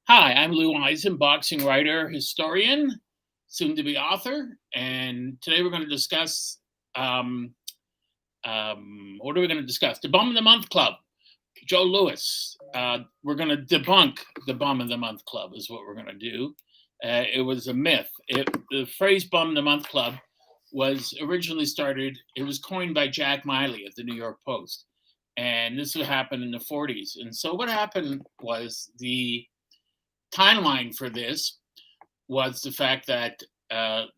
Hi, I'm Lou Eisen, boxing writer, historian, soon to be author. And today we're going to discuss um, what are we going to discuss? The Bum of the Month Club, Joe Louis. We're going to debunk the Bum of the Month Club, is what we're going to do. It was a myth. The phrase Bum of the Month Club was originally started, it was coined by Jack Miley of the New York Post. And this would happen in the 40s. And so what happened was the timeline for this was the fact that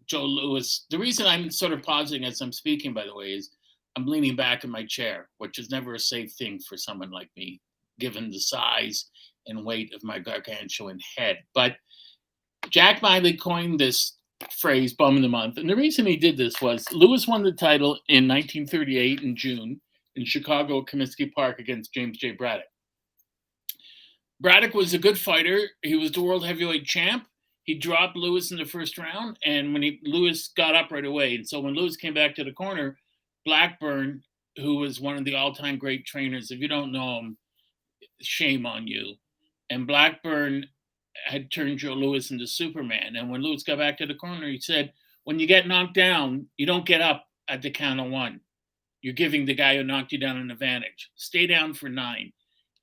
Joe Louis, the reason I'm sort of pausing as I'm speaking, by the way, is I'm leaning back in my chair, which is never a safe thing for someone like me, given the size and weight of my gargantuan head. But Jack Miley coined this phrase, Bum of the Month. And the reason he did this was Louis won the title in 1938 in June in Chicago at Comiskey Park against James J. Braddock. Braddock was a good fighter. He was the world heavyweight champ. He dropped Louis in the first round, and Louis got up right away. And so when Louis came back to the corner, Blackburn, who was one of the all-time great trainers, if you don't know him, shame on you. And Blackburn had turned Joe Louis into Superman. And when Louis got back to the corner, he said, when you get knocked down, you don't get up at the count of one. You're giving the guy who knocked you down an advantage. Stay down for 9.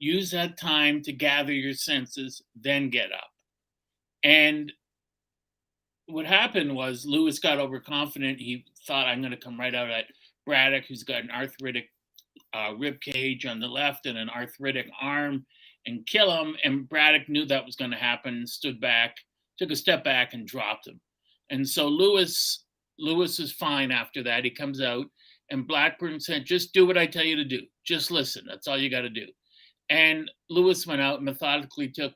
Use that time to gather your senses, then get up. And what happened was Louis got overconfident. He thought, I'm going to come right out at Braddock, who's got an arthritic rib cage on the left and an arthritic arm, and kill him. And Braddock knew that was going to happen, stood back, took a step back, and dropped him. And so Louis is fine after that. He comes out, and Blackburn said, just do what I tell you to do. Just listen. That's all you got to do. And Louis went out and methodically took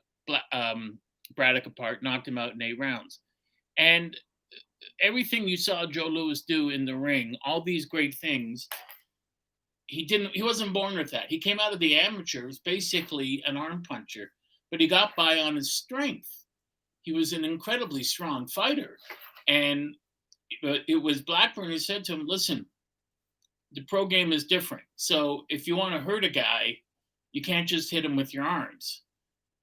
Braddock apart, knocked him out in 8 rounds. And everything you saw Joe Louis do in the ring, all these great things, he wasn't born with that. He came out of the amateurs, basically an arm puncher, but he got by on his strength. He was an incredibly strong fighter. And it was Blackburn who said to him, listen, the pro game is different. So if you want to hurt a guy, you can't just hit him with your arms.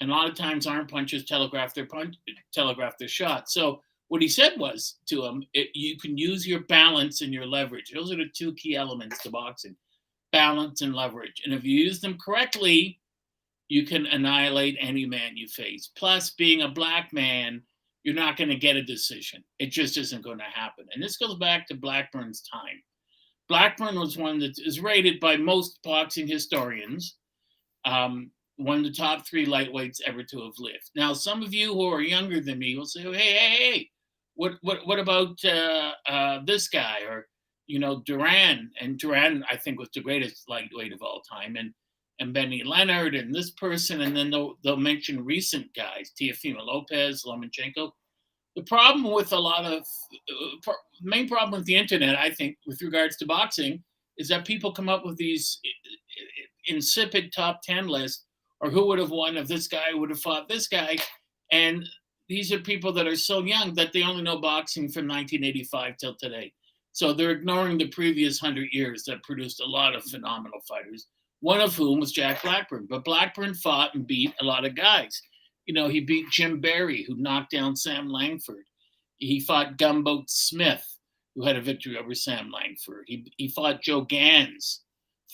And a lot of times arm punchers telegraph their shot. So what he said was to him, you can use your balance and your leverage. Those are the 2 key elements to boxing, balance and leverage. And if you use them correctly, you can annihilate any man you face. Plus, being a black man, you're not going to get a decision. It just isn't going to happen. And this goes back to Blackburn's time. Blackburn was one that is rated by most boxing historians one of the top 3 lightweights ever to have lived. Now, some of you who are younger than me will say, hey, what about this guy? Or, Duran. And Duran, I think, was the greatest lightweight of all time. And Benny Leonard and this person. And then they'll mention recent guys, Teofimo Lopez, Lomachenko. The problem with main problem with the internet, I think, with regards to boxing, is that people come up with these insipid top 10 lists, or who would have won if this guy would have fought this guy. And these are people that are so young that they only know boxing from 1985 till today. So they're ignoring the previous 100 years that produced a lot of phenomenal fighters, one of whom was Jack Blackburn. But Blackburn fought and beat a lot of guys. He beat Jim Barry, who knocked down Sam Langford. He fought Gumboat Smith, who had a victory over Sam Langford. He fought Joe Gans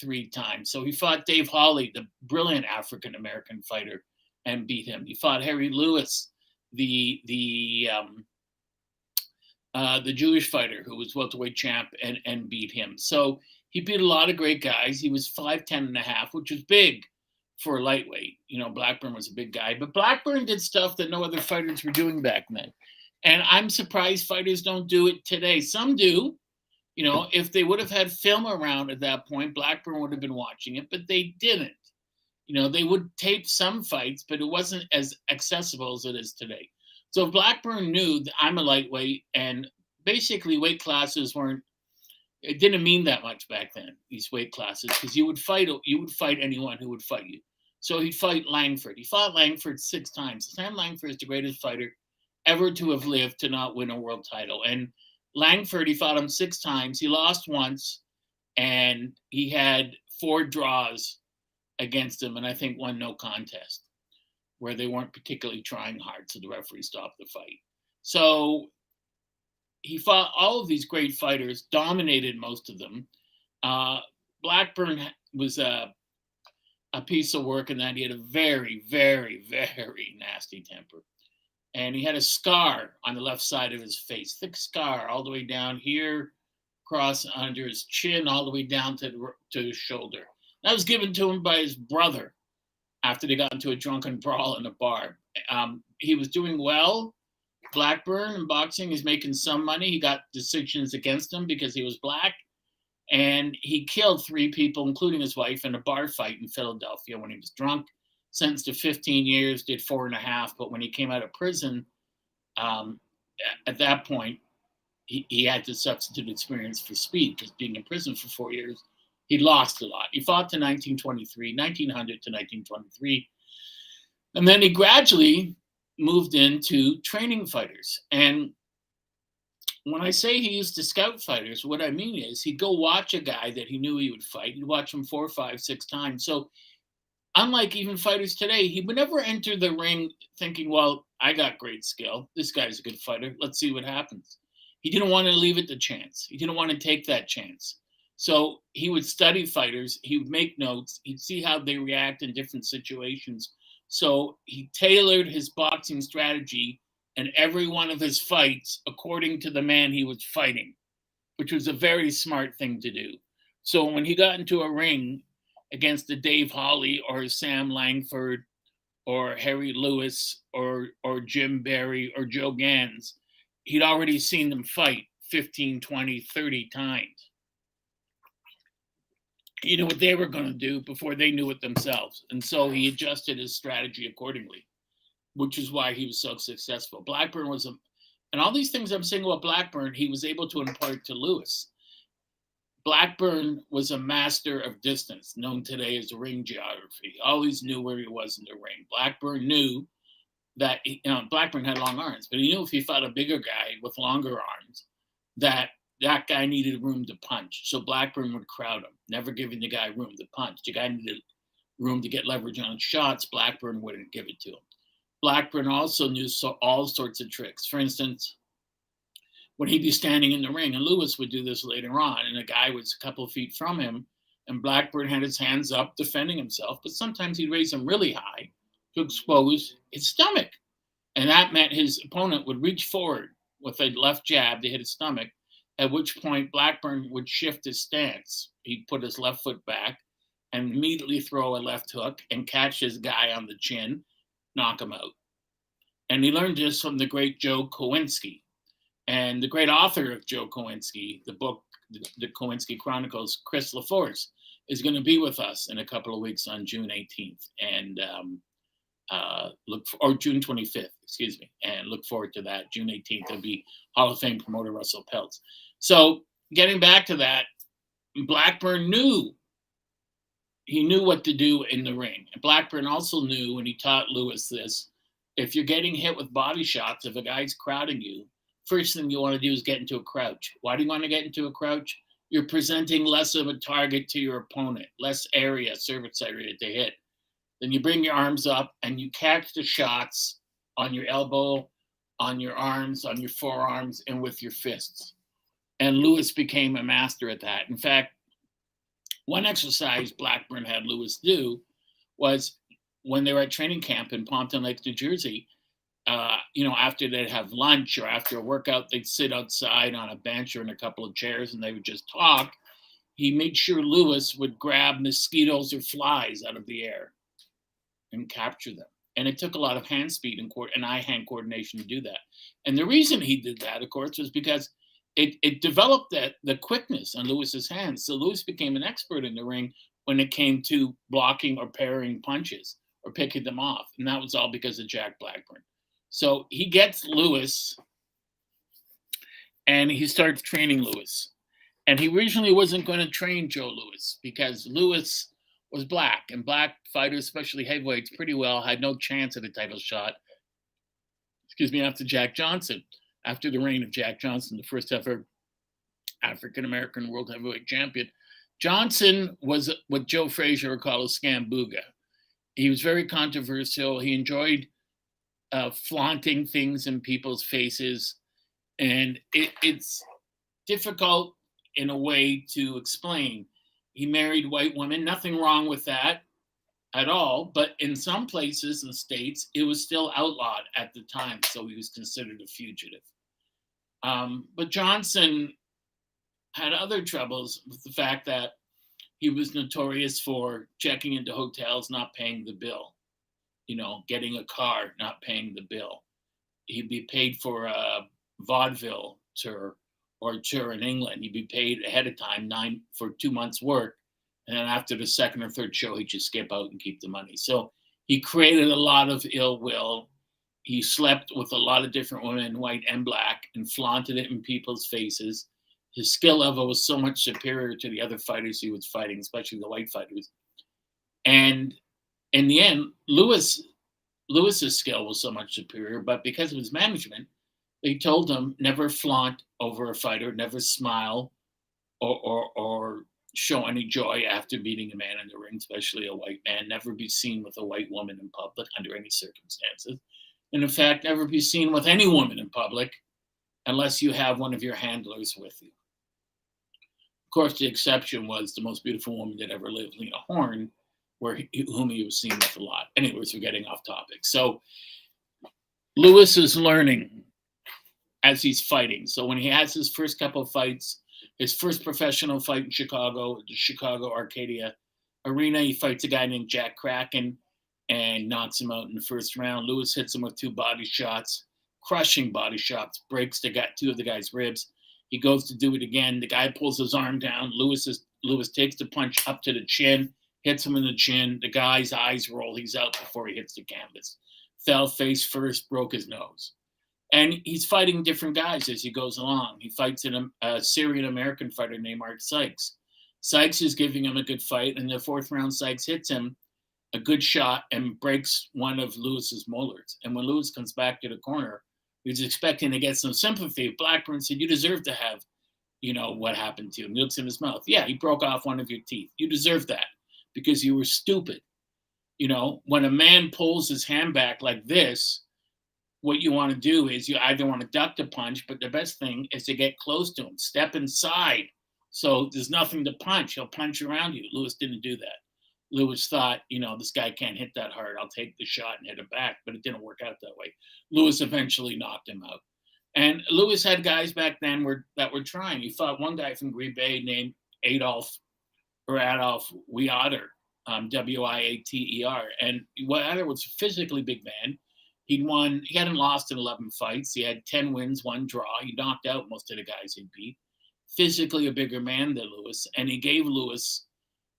3 times. So he fought Dave Hawley, the brilliant African-American fighter, and beat him. He fought Harry Lewis, the Jewish fighter who was welterweight champ, and beat him. So he beat a lot of great guys. He was 5'10.5", which was big for a lightweight. Blackburn was a big guy, but Blackburn did stuff that no other fighters were doing back then. And I'm surprised fighters don't do it today. Some do. If they would have had film around at that point, Blackburn would have been watching it, but they didn't. They would tape some fights, but it wasn't as accessible as it is today. So Blackburn knew that I'm a lightweight, and basically weight classes it didn't mean that much back then, these weight classes, because you would fight anyone who would fight you. So he'd fight Langford. He fought Langford 6 times. Sam Langford is the greatest fighter ever to have lived to not win a world title. And Langford, he fought him 6 times. He lost once, and he had 4 draws against him, and I think 1 no contest. where they weren't particularly trying hard, so the referee stopped the fight. So he fought all of these great fighters, dominated most of them. Blackburn was a piece of work in that he had a very, very, very nasty temper. And he had a scar on the left side of his face, thick scar all the way down here, across under his chin, all the way down to his shoulder. That was given to him by his brother after they got into a drunken brawl in a bar. He was doing well. Blackburn in boxing, he's making some money. He got decisions against him because he was black. And he killed 3 people, including his wife, in a bar fight in Philadelphia when he was drunk. Sentenced to 15 years, did 4.5. But when he came out of prison, at that point, he had to substitute experience for speed, because being in prison for 4 years, he lost a lot. He fought to 1900 to 1923. And then he gradually moved into training fighters. And when I say he used to scout fighters, what I mean is he'd go watch a guy that he knew he would fight. He'd watch him 4, 5, 6 times. So unlike even fighters today, he would never enter the ring thinking, well, I got great skill. This guy's a good fighter. Let's see what happens. He didn't want to leave it to chance. He didn't want to take that chance. So he would study fighters. He would make notes. He'd see how they react in different situations. So he tailored his boxing strategy and every one of his fights according to the man he was fighting, which was a very smart thing to do. So when he got into a ring against a Dave Hawley or Sam Langford or Harry Lewis or Jim Barry or Joe Gans, he'd already seen them fight 15, 20, 30 times. He knew what they were going to do before they knew it themselves. And so he adjusted his strategy accordingly, which is why he was so successful. Blackburn was and all these things I'm saying about Blackburn, he was able to impart to Lewis. Blackburn was a master of distance, known today as ring geography. He always knew where he was in the ring. Blackburn knew that, Blackburn had long arms, but he knew if he fought a bigger guy with longer arms, that guy needed room to punch. So Blackburn would crowd him, never giving the guy room to punch. The guy needed room to get leverage on shots. Blackburn wouldn't give it to him. Blackburn also knew all sorts of tricks. For instance, when he'd be standing in the ring, and Lewis would do this later on, and a guy was a couple of feet from him, and Blackburn had his hands up defending himself, but sometimes he'd raise them really high to expose his stomach. And that meant his opponent would reach forward with a left jab to hit his stomach, at which point Blackburn would shift his stance. He'd put his left foot back and immediately throw a left hook and catch his guy on the chin, knock him out. And he learned this from the great Joe Kowinski. And the great author of Joe Kowinski, the book, the Kowinski Chronicles, Chris LaForce, is going to be with us in a couple of weeks on June 18th. And June 25th, excuse me, and look forward to that. June 18th, it'll be Hall of Fame promoter Russell Peltz. So getting back to that, Blackburn knew what to do in the ring. And Blackburn also knew, when he taught Lewis this, if you're getting hit with body shots, if a guy's crowding you, first thing you want to do is get into a crouch. Why do you want to get into a crouch? You're presenting less of a target to your opponent, less area, surface area to hit. Then you bring your arms up and you catch the shots on your elbow, on your arms, on your forearms, and with your fists. And Lewis became a master at that. In fact, one exercise Blackburn had Lewis do was when they were at training camp in Pompton Lakes, New Jersey, after they'd have lunch or after a workout, they'd sit outside on a bench or in a couple of chairs and they would just talk. He made sure Lewis would grab mosquitoes or flies out of the air and capture them. And it took a lot of hand speed and eye-hand coordination to do that. And the reason he did that, of course, was because it developed the quickness on Lewis's hands. So Lewis became an expert in the ring when it came to blocking or parrying punches or picking them off. And that was all because of Jack Blackburn. So he gets Lewis and he starts training Lewis. And he originally wasn't going to train Joe Louis because Lewis was black, and black fighters, especially heavyweights, pretty well had no chance at a title shot. After Jack Johnson, after the reign of Jack Johnson, the first ever African-American world heavyweight champion. Johnson was what Joe Frazier would call a scambooga. He was very controversial. He enjoyed flaunting things in people's faces, and it's difficult in a way to explain. He married white women, nothing wrong with that at all, but in some places in the States, it was still outlawed at the time, so he was considered a fugitive. But Johnson had other troubles with the fact that he was notorious for checking into hotels, not paying the bill, getting a car, not paying the bill. He'd be paid for a vaudeville tour or a tour in England. He'd be paid ahead of time for 2 months' work. And then after the second or third show, he'd just skip out and keep the money. So he created a lot of ill will. He slept with a lot of different women, white and black, and flaunted it in people's faces. His skill level was so much superior to the other fighters he was fighting, especially the white fighters. And in the end, Lewis's skill was so much superior, but because of his management, they told him never flaunt over a fighter, never smile or show any joy after beating a man in the ring, especially a white man. Never be seen with a white woman in public under any circumstances. And in fact, never be seen with any woman in public unless you have one of your handlers with you. Of course, the exception was the most beautiful woman that ever lived, Lena Horne, whom he was seen with a lot. Anyways, we're getting off topic. So Lewis is learning as he's fighting. So when he has his first couple of fights, his first professional fight in Chicago, the Chicago Arcadia Arena, he fights a guy named Jack Kraken and knocks him out in the first round. Lewis hits him with 2 body shots, crushing body shots, breaks 2 of the guy's ribs. He goes to do it again. The guy pulls his arm down. Lewis takes the punch up to the chin, hits him in the chin. The guy's eyes roll. He's out before he hits the canvas. Fell face first, broke his nose. And he's fighting different guys as he goes along. He fights a Syrian-American fighter named Art Sykes. Sykes is giving him a good fight. In the 4th round, Sykes hits him a good shot and breaks one of Lewis's molars. And when Lewis comes back to the corner, he's expecting to get some sympathy. Blackburn said, "You deserve to have, what happened to you." And he looks in his mouth. "Yeah, he broke off one of your teeth. You deserve that because you were stupid." When a man pulls his hand back like this, what you want to do is you either want to duck the punch, but the best thing is to get close to him, step inside. So there's nothing to punch. He'll punch around you. Lewis didn't do that. Lewis thought, this guy can't hit that hard. I'll take the shot and hit it back, but it didn't work out that way. Lewis eventually knocked him out. And Lewis had guys back then that were trying. He fought one guy from Green Bay named Adolf Wiater, Wiater. And Wiater was a physically big man. He hadn't lost in 11 fights. He had 10 wins, 1 draw. He knocked out most of the guys he beat. Physically a bigger man than Lewis. And he gave Lewis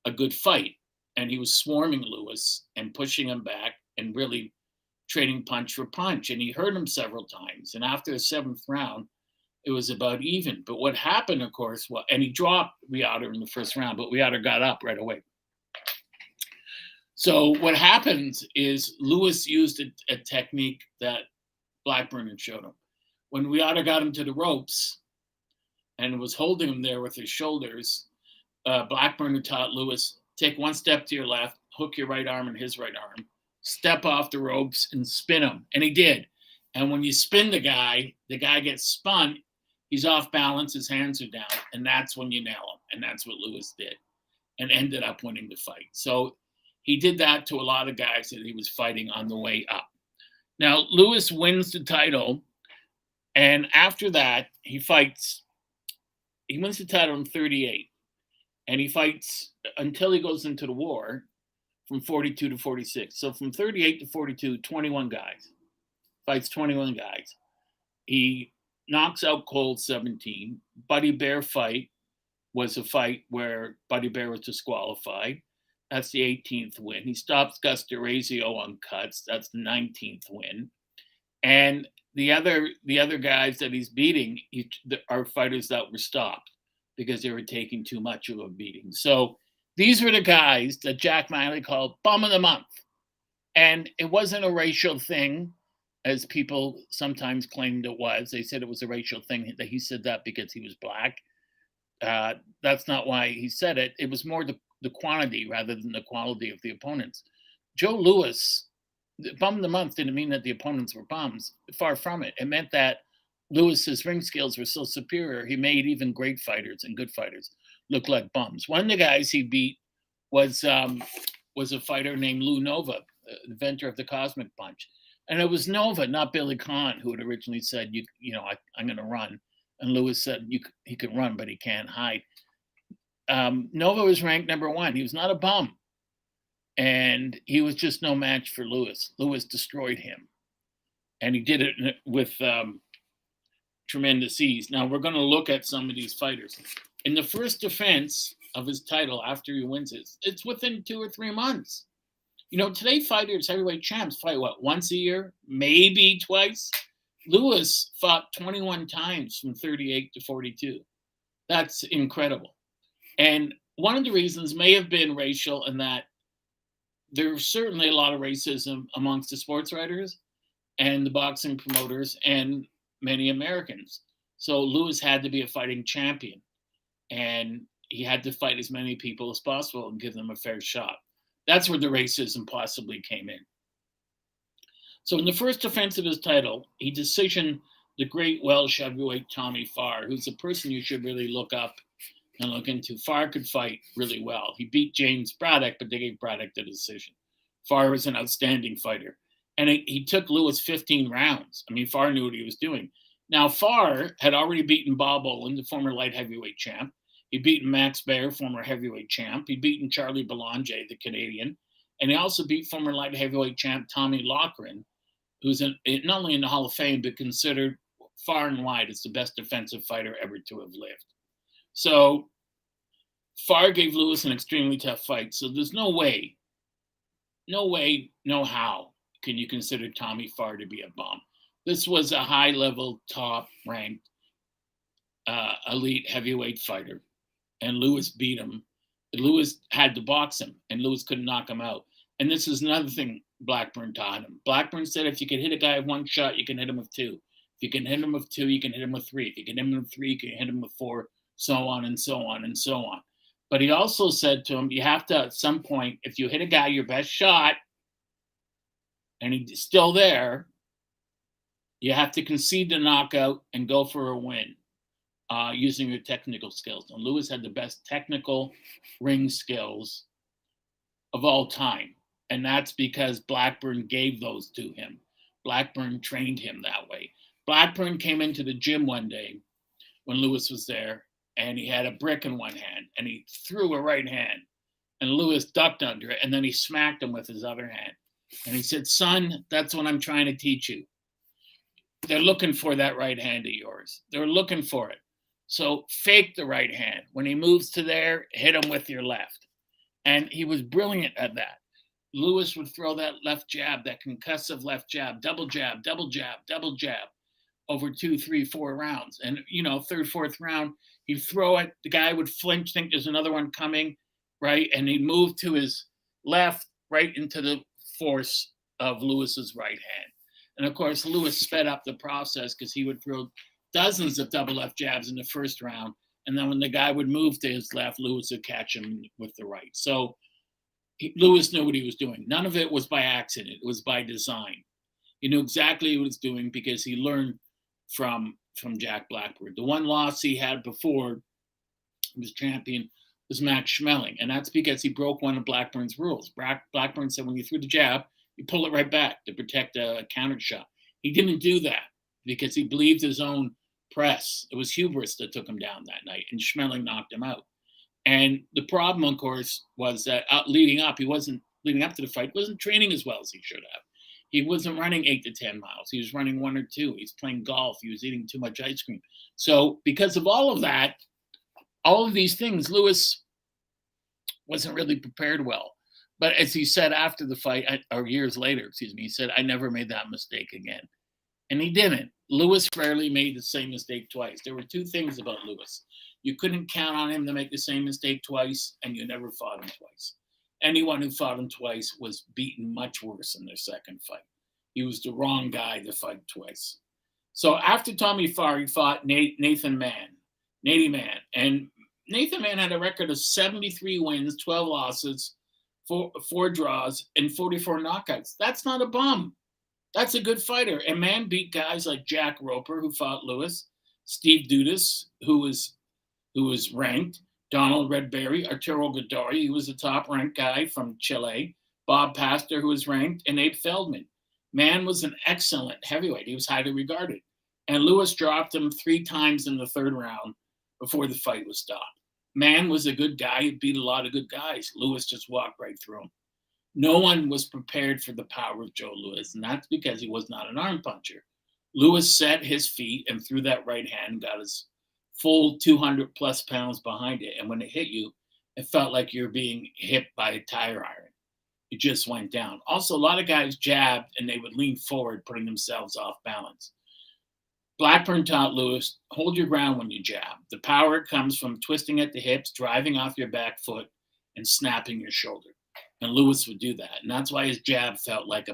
a good fight. And he was swarming Lewis and pushing him back and really trading punch for punch. And he hurt him several times. And after the 7th round, it was about even. But what happened, of course, and he dropped Wiater in the first round, but Wiater got up right away. So what happens is Lewis used a technique that Blackburn had showed him. When Wiater got him to the ropes and was holding him there with his shoulders, Blackburn had taught Lewis, take 1 step to your left, hook your right arm in his right arm, step off the ropes and spin him. And he did. And when you spin the guy gets spun, he's off balance, his hands are down, and that's when you nail him. And that's what Lewis did and ended up winning the fight. So he did that to a lot of guys that he was fighting on the way up. Now, Lewis wins the title, and after that, he wins the title in 38, and he fights until he goes into the war from 42 to 46. So from 38 to 42, 21 guys. Fights 21 guys. He knocks out cold 17. Buddy Bear fight was a fight where Buddy Bear was disqualified. That's the 18th win. He stops Gus DeRazio on cuts. That's the 19th win. And the other guys that he's beating are fighters that were stopped because they were taking too much of a beating. So these were the guys that Jack Miley called bum of the month. And it wasn't a racial thing, as people sometimes claimed it was. They said it was a racial thing, that he said that because he was black. That's not why he said it. It was more the quantity rather than the quality of the opponents. Joe Louis, bum of the month didn't mean that the opponents were bums. Far from it. It meant that Lewis's ring skills were so superior, he made even great fighters and good fighters look like bums. One of the guys he beat was a fighter named Lou Nova, inventor of the Cosmic Punch. And it was Nova, not Billy Conn, who had originally said, I'm going to run. And Lewis said he could run, but he can't hide. Nova was ranked number 1. He was not a bum. And he was just no match for Lewis. Lewis destroyed him. And he did it with tremendous ease. Now, we're going to look at some of these fighters. In the first defense of his title after he wins it, it's within 2 or 3 months. Today fighters, heavyweight champs, fight once a year, maybe twice. Lewis fought 21 times from 38 to 42. That's incredible. And one of the reasons may have been racial, in that there's certainly a lot of racism amongst the sports writers and the boxing promoters and many Americans. So Lewis had to be a fighting champion, and he had to fight as many people as possible and give them a fair shot. That's where the racism possibly came in. So in the first defense of his title, he decisioned the great Welsh heavyweight Tommy Farr, who's a person you should really look up and look into. Farr could fight really well. He beat James Braddock, but they gave Braddock the decision. Farr was an outstanding fighter. And he took Lewis 15 rounds. I mean, Farr knew what he was doing. Now, Farr had already beaten Bob Olin, the former light heavyweight champ. He'd beaten Max Baer, former heavyweight champ. He'd beaten Charlie Belanger, the Canadian. And he also beat former light heavyweight champ Tommy Loughran, who's not only in the Hall of Fame, but considered far and wide as the best defensive fighter ever to have lived. So Farr gave Lewis an extremely tough fight. So there's no way, no how can you consider Tommy Farr to be a bum. This was a high-level, top-ranked, elite heavyweight fighter, and Lewis beat him. Lewis had to box him, and Lewis couldn't knock him out. And this is another thing Blackburn taught him. Blackburn said if you can hit a guy with one shot, you can hit him with 2. If you can hit him with 2, you can hit him with 3. If you can hit him with 3, you can hit him with 4, so on and so on and so on. But he also said to him, you have to, at some point, if you hit a guy your best shot, and he's still there, you have to concede the knockout and go for a win using your technical skills. And Lewis had the best technical ring skills of all time. And that's because Blackburn gave those to him. Blackburn trained him that way. Blackburn came into the gym one day when Lewis was there, and he had a brick in one hand, and he threw a right hand, and Lewis ducked under it, and then he smacked him with his other hand. And he said, son, that's what I'm trying to teach you. They're looking for that right hand of yours. They're looking for it. So fake the right hand. When he moves to there, hit him with your left. And he was brilliant at that. Lewis would throw that left jab, that concussive left jab, double jab, double jab, double jab over 2, 3, 4 rounds. And, third, fourth round, he'd throw it. The guy would flinch, think there's another one coming, right? And he'd move to his left, right into the force of Lewis's right hand. And of course, Lewis sped up the process because he would throw dozens of double left jabs in the first round. And then when the guy would move to his left, Lewis would catch him with the right. So Lewis knew what he was doing. None of it was by accident. It was by design. He knew exactly what he was doing because he learned from Jack Blackburn. The one loss he had before he was champion was Max Schmeling. And that's because he broke one of Blackburn's rules. Blackburn said when you threw the jab, you pull it right back to protect a counter shot. He didn't do that because he believed his own press. It was hubris that took him down that night, and Schmeling knocked him out. And the problem, of course, was that leading up to the fight, he wasn't training as well as he should have. He wasn't running 8 to 10 miles. He was running 1 or 2. He was playing golf. He was eating too much ice cream. So because of all of that, all of these things, Lewis wasn't really prepared well. But as he said after the fight, or years later, he said, I never made that mistake again. And he didn't. Lewis rarely made the same mistake twice. There were 2 things about Lewis. You couldn't count on him to make the same mistake twice, and you never fought him twice. Anyone who fought him twice was beaten much worse in their second fight. He was the wrong guy to fight twice. So after Tommy Farr, he fought Nathan Mann. And Nathan Mann had a record of 73 wins, 12 losses, four draws, and 44 knockouts. That's not a bum. That's a good fighter. And man beat guys like Jack Roper, who fought Lewis, Steve Dudas, who was ranked, Donald Redberry, Arturo Godoy, who was a top ranked guy from Chile, Bob Pastor, who was ranked, and Abe Feldman. Man was an excellent heavyweight. He was highly regarded. And Lewis dropped him 3 times in the 3rd round before the fight was stopped. Man was a good guy. He beat a lot of good guys. Lewis just walked right through him. No one was prepared for the power of Joe Louis, and that's because he was not an arm puncher. Lewis set his feet and threw that right hand, got his full 200 plus pounds behind it. And when it hit you, it felt like you're being hit by a tire iron. It just went down. Also, a lot of guys jabbed and they would lean forward, putting themselves off balance. Blackburn taught Lewis, hold your ground when you jab. The power comes from twisting at the hips, driving off your back foot, and snapping your shoulder. And Lewis would do that. And that's why his jab felt like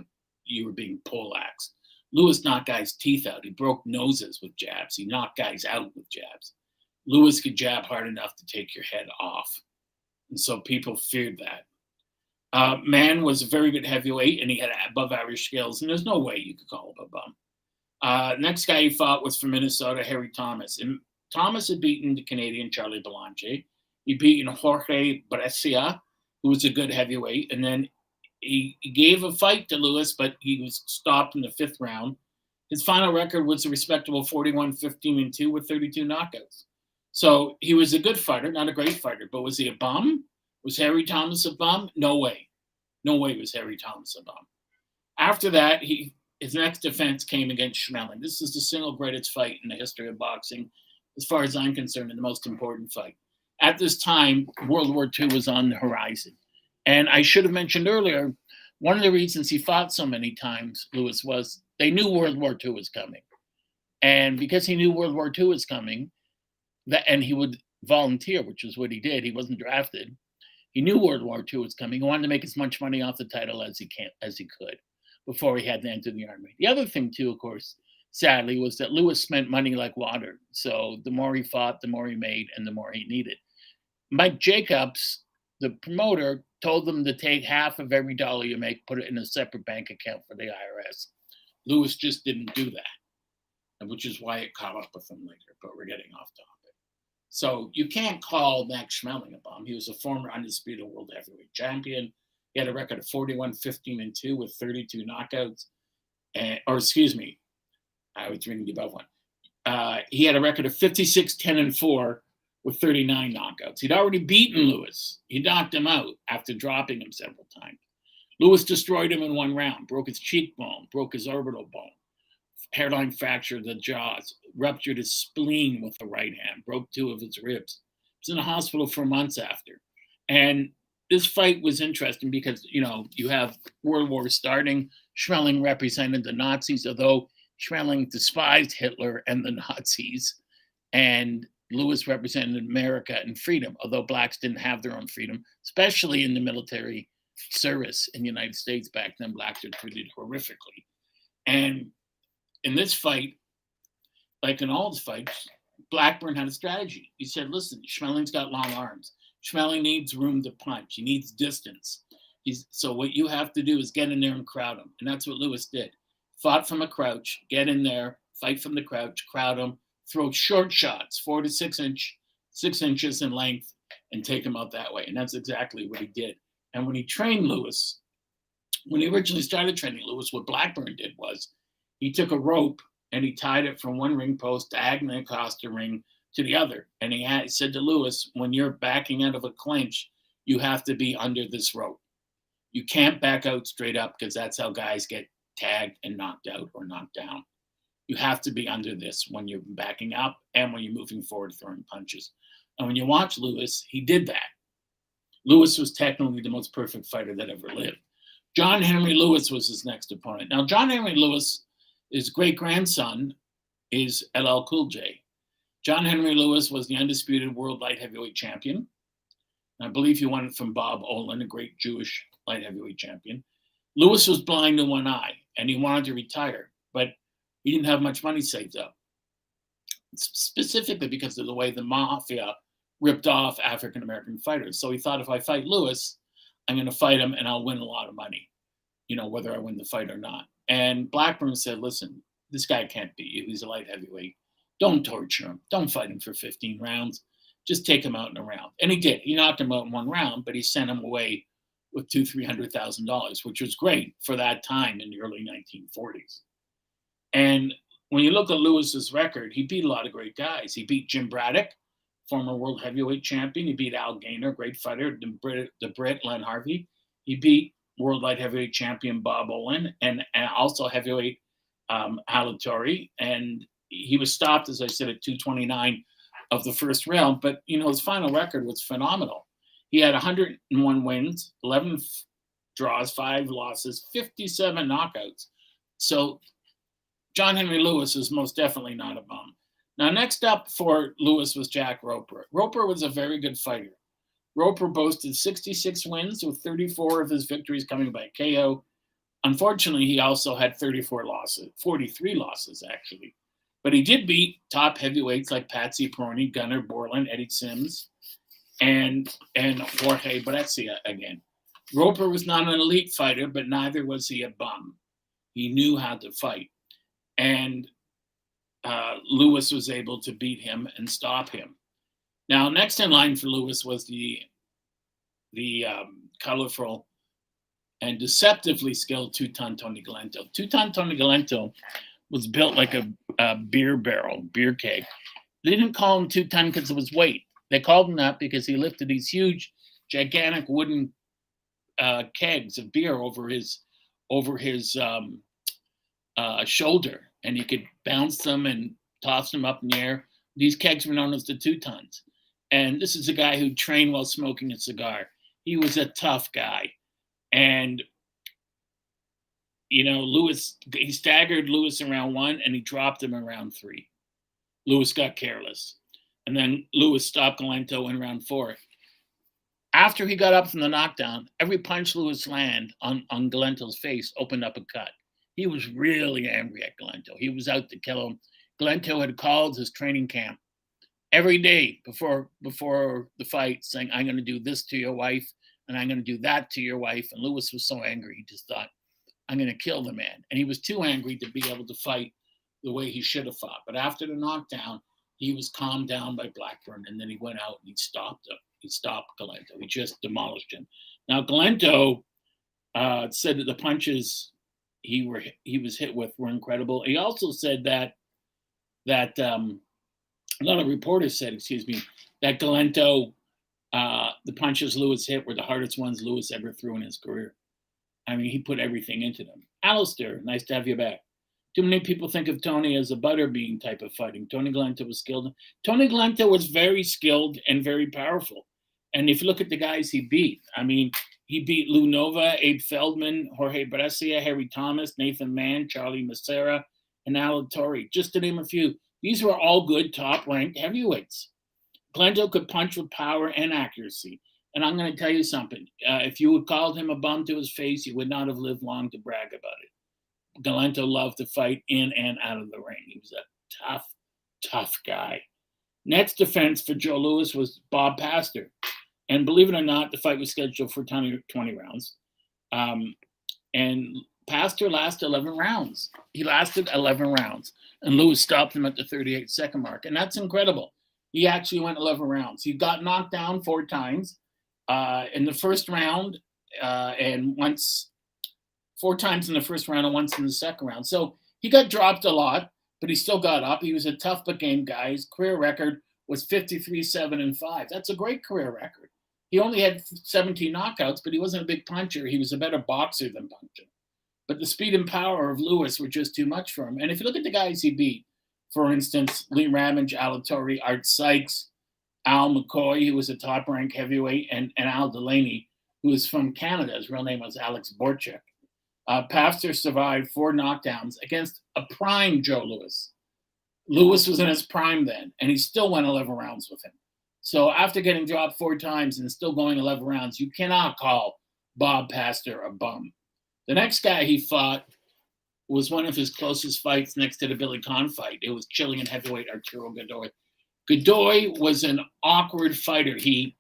you were being poleaxed. Lewis knocked guys' teeth out. He broke noses with jabs. He knocked guys out with jabs. Lewis could jab hard enough to take your head off. And so people feared that. Man was a very good heavyweight, and he had above average skills. And there's no way you could call him a bum. Next guy he fought was from Minnesota, Harry Thomas. And Thomas had beaten the Canadian Charlie Belanche. He'd beaten Jorge Brescia, who was a good heavyweight. And then he gave a fight to Lewis, but he was stopped in the 5th round. His final record was a respectable 41-15-2 with 32 knockouts. So he was a good fighter, not a great fighter. But was he a bum? Was Harry Thomas a bum? No way. No way was Harry Thomas a bum. After that, his next defense came against Schmeling. This is the single greatest fight in the history of boxing, as far as I'm concerned, and the most important fight. At this time, World War II was on the horizon. And I should have mentioned earlier, one of the reasons he fought so many times, Lewis, was they knew World War II was coming. And because he knew World War II was coming, and he would volunteer, which is what he did, he wasn't drafted. He knew World War II was coming. He wanted to make as much money off the title as he could before he had to enter the army. The other thing, too, of course, sadly, was that Lewis spent money like water. So the more he fought, the more he made, and the more he needed. Mike Jacobs, the promoter, told them to take half of every dollar you make, put it in a separate bank account for the IRS. Lewis just didn't do that, which is why it caught up with him later, but we're getting off topic. So you can't call Max Schmeling a bum. He was a former undisputed world heavyweight champion. He had a record of 41-15-2 with 32 knockouts. I was reading the above one. He had a record of 56-10-4 with 39 knockouts. He'd already beaten Lewis. He knocked him out after dropping him several times. Lewis destroyed him in 1 round, broke his cheekbone, broke his orbital bone, hairline fractured the jaws, ruptured his spleen with the right hand, broke 2 of his ribs. He was in the hospital for months after. And this fight was interesting because, you have World War starting. Schmeling represented the Nazis, although Schmeling despised Hitler and the Nazis. And Lewis represented America and freedom, although blacks didn't have their own freedom, especially in the military service in the United States back then. Blacks were treated horrifically. And in this fight, like in all the fights, Blackburn had a strategy. He said, listen, Schmeling's got long arms. Schmeling needs room to punch. He needs distance. So what you have to do is get in there and crowd him. And that's what Lewis did. Fought from a crouch, get in there, fight from the crouch, crowd him, throw short shots, 4 to 6 inches in length, and take him out that way. And that's exactly what he did. And when he trained Lewis, when he originally started training Lewis, what Blackburn did was he took a rope and he tied it from one ring post diagonally across the ring to the other. And he said to Lewis, when you're backing out of a clinch, you have to be under this rope. You can't back out straight up because that's how guys get tagged and knocked out or knocked down. You have to be under this when you're backing up and when you're moving forward, throwing punches. And when you watch Lewis, he did that. Lewis was technically the most perfect fighter that ever lived. John Henry Lewis was his next opponent. Now, John Henry Lewis, his great-grandson is LL Cool J. John Henry Lewis was the undisputed world light heavyweight champion. I believe he won it from Bob Olin, a great Jewish light heavyweight champion. Lewis was blind in one eye, and he wanted to retire, but he didn't have much money saved up, specifically because of the way the mafia ripped off African-American fighters. So he thought, if I fight Lewis, I'm going to fight him and I'll win a lot of money, whether I win the fight or not. And Blackburn said, listen, this guy can't beat you. He's a light heavyweight. Don't torture him. Don't fight him for 15 rounds. Just take him out in a round. And he did. He knocked him out in one round, but he sent him away with $200,000-$300,000, which was great for that time in the early 1940s. And when you look at Lewis's record, he beat a lot of great guys. He beat Jim Braddock, former world heavyweight champion. He beat Al Gaynor, great fighter, the Brit Len Harvey. He beat world light heavyweight champion Bob Olin and also heavyweight Alatorre. And he was stopped, as I said, at 229 of the first round. But, his final record was phenomenal. He had 101 wins, 11 draws, 5 losses, 57 knockouts. So John Henry Lewis is most definitely not a bum. Now, next up for Lewis was Jack Roper. Roper was a very good fighter. Roper boasted 66 wins, with 34 of his victories coming by KO. Unfortunately, he also had 43 losses, actually. But he did beat top heavyweights like Patsy Peroni, Gunnar Borland, Eddie Sims, and Jorge Brescia again. Roper was not an elite fighter, but neither was he a bum. He knew how to fight. And Lewis was able to beat him and stop him. Now, next in line for Lewis was the colorful and deceptively skilled two-ton Tony Galento. Two-ton Tony Galento was built like a beer keg. They didn't call him two-ton because of his weight. They called him that because he lifted these huge, gigantic wooden kegs of beer over his shoulder, and you could bounce them and toss them up in the air. These kegs were known as the two-tons. And this is a guy who trained while smoking a cigar. He was a tough guy. And, Lewis, he staggered Lewis in round 1 and he dropped him in round 3. Lewis got careless. And then Lewis stopped Galento in round 4. After he got up from the knockdown, every punch Lewis landed on Galento's face opened up a cut. He was really angry at Galento. He was out to kill him. Galento had called his training camp every day before the fight, saying, I'm going to do this to your wife, and I'm going to do that to your wife. And Lewis was so angry, he just thought, I'm going to kill the man. And he was too angry to be able to fight the way he should have fought. But after the knockdown, he was calmed down by Blackburn, and then he went out and he stopped him. He stopped Galento. He just demolished him. Now, Galento said that the punches he was hit with were incredible. He also said that a lot of reporters said, that Galento, the punches Lewis hit were the hardest ones Lewis ever threw in his career. I mean, he put everything into them. Alistair, nice to have you back. Too many people think of Tony as a butterbean type of fighting. Tony Galento was skilled. Tony Galento was very skilled and very powerful. And if you look at the guys he beat, he beat Lou Nova, Abe Feldman, Jorge Brescia, Harry Thomas, Nathan Mann, Charlie Macera, and Alatorre, just to name a few. These were all good top-ranked heavyweights. Galento could punch with power and accuracy. And I'm going to tell you something. If you had called him a bum to his face, he would not have lived long to brag about it. Galento loved to fight in and out of the ring. He was a tough guy. Next defense for Joe Louis was Bob Pastor. And believe it or not, the fight was scheduled for 20 rounds. And Pastor lasted 11 rounds. He lasted 11 rounds. And Louis stopped him at the 38-second mark. And that's incredible. He actually went 11 rounds. He got knocked down 4 times in the first round and once 4 times in the first round and once in the second round. So he got dropped a lot, but he still got up. He was a tough but game guy. His career record was 53-7-5. That's a great career record. He only had 17 knockouts, but he wasn't a big puncher. He was a better boxer than puncher. But the speed and power of Lewis were just too much for him. And if you look at the guys he beat, for instance, Lee Ramage, Alatorre, Art Sykes, Al McCoy, who was a top-ranked heavyweight, and Al Delaney, who was from Canada. His real name was Alex Borchek. Pastor survived 4 knockdowns against a prime Joe Louis. Lewis was in his prime then, and he still went 11 rounds with him. So after getting dropped 4 times and still going 11 rounds, you cannot call Bob Pastor a bum. The next guy he fought was one of his closest fights next to the Billy Conn fight. It was Chilean heavyweight Arturo Godoy. Godoy was an awkward fighter. He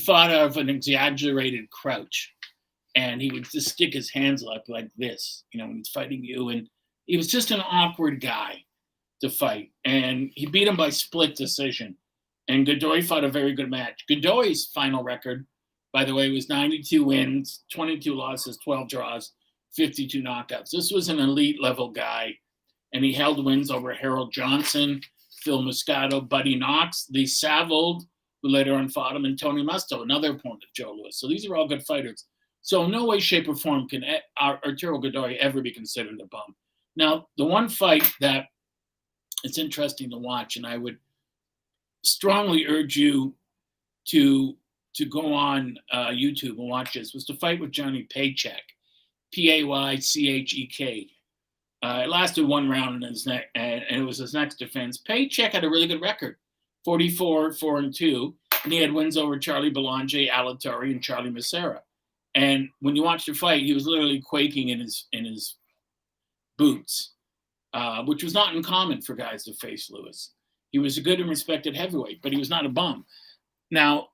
fought out of an exaggerated crouch. and he would just stick his hands up like this, when he's fighting you. And he was just an awkward guy to fight. And he beat him by split decision. And Godoy fought a very good match. Godoy's final record, by the way, was 92 wins, 22 losses, 12 draws, 52 knockouts. This was an elite level guy. And he held wins over Harold Johnson, Phil Moscato, Buddy Knox, Lee Savold, who later on fought him, and Tony Musto, another opponent of Joe Louis. So these are all good fighters. So in no way, shape, or form can Arturo Godoy ever be considered a bum. Now, the one fight that it's interesting to watch, and I would strongly urge you to go on YouTube and watch this, was the fight with Johnny Paycheck, Paychek. It lasted one round in his neck, and it was his next defense. Paycheck had a really good record, 44-4-2, and he had wins over Charlie Belanger, Alatorre, and Charlie Macera. And when you watch the fight, he was literally quaking in his boots, which was not uncommon for guys to face Louis. He was a good and respected heavyweight, but he was not a bum. Now,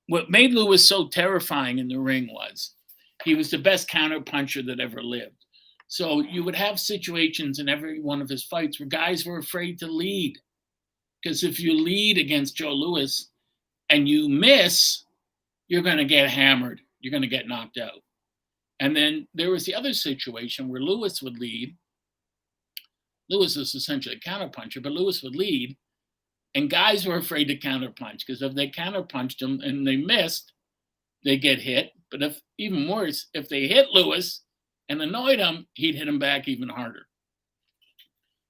what made Louis so terrifying in the ring was he was the best counterpuncher that ever lived. So you would have situations in every one of his fights where guys were afraid to lead. Because if you lead against Joe Louis and you miss, you're going to get hammered. You're going to get knocked out. And then there was the other situation where Louis would lead. Louis was essentially a counterpuncher, but Louis would lead. And guys were afraid to counterpunch because if they counterpunched him and they missed, they get hit. But if even worse, if they hit Louis and annoyed him, he'd hit him back even harder.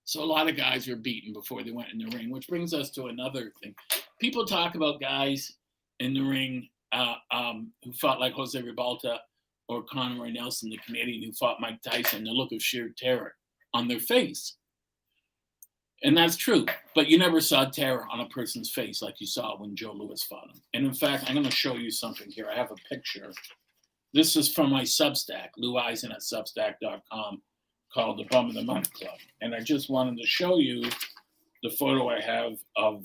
So a lot of guys were beaten before they went in the ring, which brings us to another thing. People talk about guys in the ring who fought like Jose Ribalta or Conroy Nelson, the Canadian who fought Mike Tyson, the look of sheer terror on their face. And that's true, but you never saw terror on a person's face like you saw when Joe Louis fought him. And in fact, I'm going to show you something here. I have a picture. This is from my Substack, Lou Eisen at Substack.com, called the Bum of the Month Club. And I just wanted to show you the photo I have of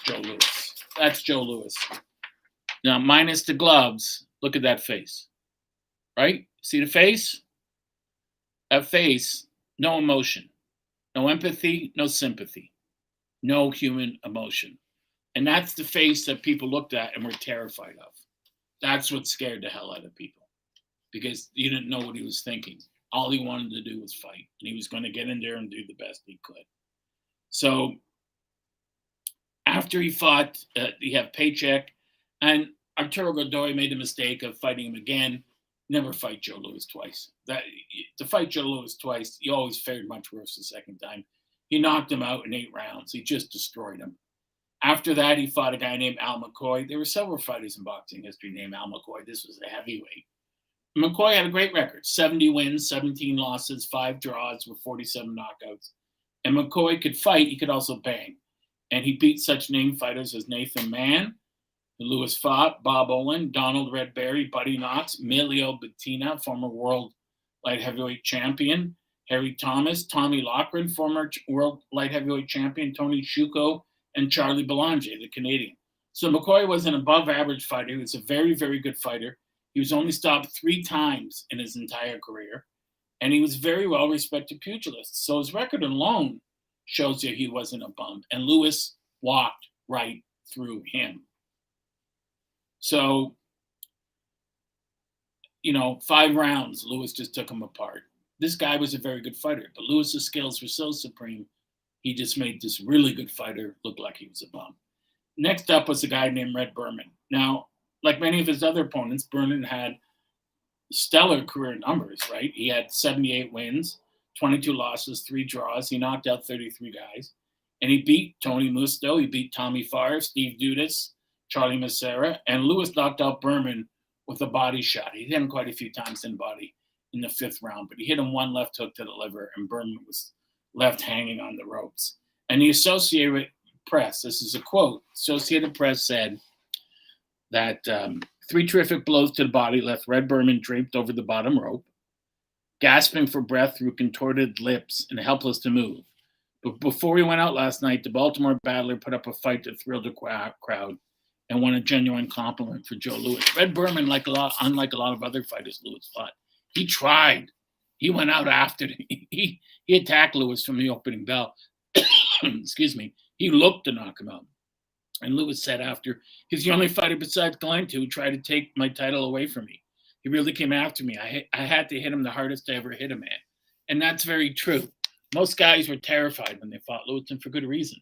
Joe Louis. That's Joe Louis. Now, minus the gloves, look at that face, right? See the face? That face, no emotion, no empathy, no sympathy, no human emotion. And that's the face that people looked at and were terrified of. That's what scared the hell out of people because you didn't know what he was thinking. All he wanted to do was fight, and he was going to get in there and do the best he could. So after he fought, you have Paycheck, and Arturo Godoy made the mistake of fighting him again. Never fight Joe Louis twice. To fight Joe Louis twice, you always fared much worse the second time. He knocked him out in 8 rounds. He just destroyed him. After that, he fought a guy named Al McCoy. There were several fighters in boxing history named Al McCoy. This was a heavyweight. McCoy had a great record, 70 wins, 17 losses, 5 draws with 47 knockouts. And McCoy could fight. He could also bang. And he beat such name fighters as Nathan Mann, Louis fought, Bob Olin, Donald Red Berry, Buddy Knox, Emilio Bettina, former world light heavyweight champion, Harry Thomas, Tommy Loughran, former world light heavyweight champion, Tony Shuko, and Charlie Belanger, the Canadian. So McCoy was an above average fighter. He was a very, very good fighter. He was only stopped 3 times in his entire career. And he was very well respected pugilist. So his record alone shows you he wasn't a bum. And Louis walked right through him. So, 5 rounds, Louis just took him apart. This guy was a very good fighter, but Louis's skills were so supreme, he just made this really good fighter look like he was a bum. Next up was a guy named Red Berman. Now, like many of his other opponents, Berman had stellar career numbers, right? He had 78 wins, 22 losses, 3 draws. He knocked out 33 guys. And he beat Tony Musto. He beat Tommy Farr, Steve Dudas, Charlie Macera. And Louis knocked out Berman with a body shot. He hit him quite a few times in the body in the 5th round, but he hit him 1 left hook to the liver, and Berman was left hanging on the ropes. And the Associated Press, this is a quote, Associated Press said that 3 terrific blows to the body left Red Berman draped over the bottom rope, gasping for breath through contorted lips and helpless to move. But before he went out last night, the Baltimore Battler put up a fight that thrilled the crowd. and won a genuine compliment for Joe Louis. Red Berman, unlike a lot of other fighters Louis fought, he tried. He went out after he attacked Louis from the opening bell. Excuse me. He looked to knock him out. And Louis said after, he's the only fighter besides Glenn who tried to take my title away from me. He really came after me. I had to hit him the hardest I ever hit him at. And that's very true. Most guys were terrified when they fought Louis, and for good reason.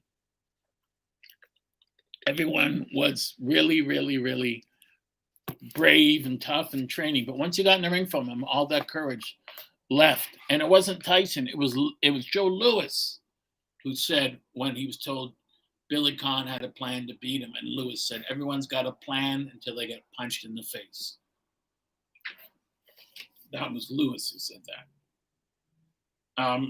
Everyone was really, really, really brave and tough in training. But once you got in the ring from him, all that courage left. And it wasn't Tyson. It was Joe Louis who said when he was told Billy Conn had a plan to beat him, and Louis said, everyone's got a plan until they get punched in the face. That was Louis who said that.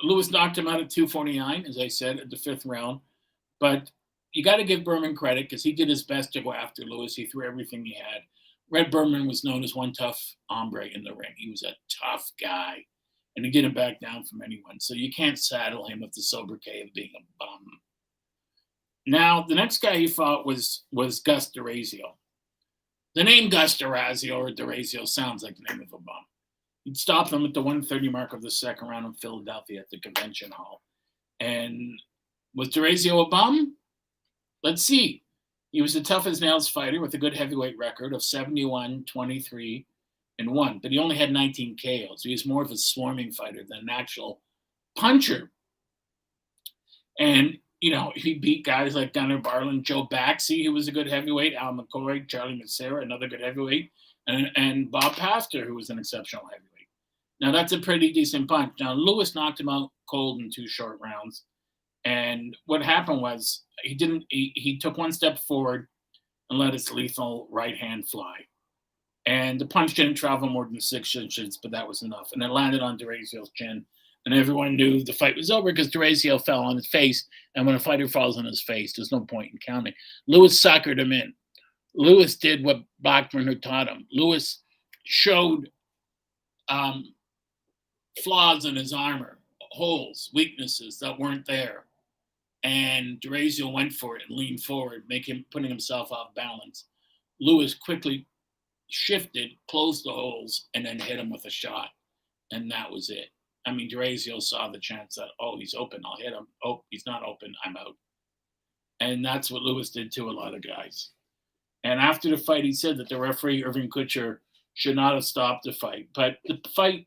Louis knocked him out at 249, as I said, at the 5th round. But you got to give Berman credit because he did his best to go after Louis. He threw everything he had. Red Berman was known as one tough hombre in the ring. He was a tough guy, and he didn't back down from anyone. So you can't saddle him with the sobriquet of being a bum. Now, the next guy he fought was Gus D'Orazio. The name Gus D'Orazio or D'Orazio sounds like the name of a bum. He'd stopped him at the 130 mark of the 2nd round in Philadelphia at the convention hall. And was D'Orazio a bum? Let's see. He was a tough-as-nails fighter with a good heavyweight record of 71, 23, and 1. But he only had 19 KOs. He was more of a swarming fighter than an actual puncher. And, you know, he beat guys like Gunnar Barlin, Joe Baxi, who was a good heavyweight, Al McCoy, Charlie Macera, another good heavyweight, and Bob Pafter, who was an exceptional heavyweight. Now, that's a pretty decent punch. Now, Louis knocked him out cold in 2 short rounds. And what happened was he took 1 step forward and let his lethal right hand fly. And the punch didn't travel more than 6 inches, but that was enough. And it landed on D'Orazio's chin. And everyone knew the fight was over because D'Orazio fell on his face. And when a fighter falls on his face, there's no point in counting. Louis suckered him in. Louis did what Blackburn had taught him. Louis showed flaws in his armor, holes, weaknesses that weren't there. And D'Orazio went for it and leaned forward, putting himself off balance. Louis quickly shifted, closed the holes, and then hit him with a shot. And that was it. I mean, D'Orazio saw the chance that, oh, he's open, I'll hit him. Oh, he's not open, I'm out. And that's what Louis did to a lot of guys. And after the fight, he said that the referee, Irving Kutcher, should not have stopped the fight. But the fight,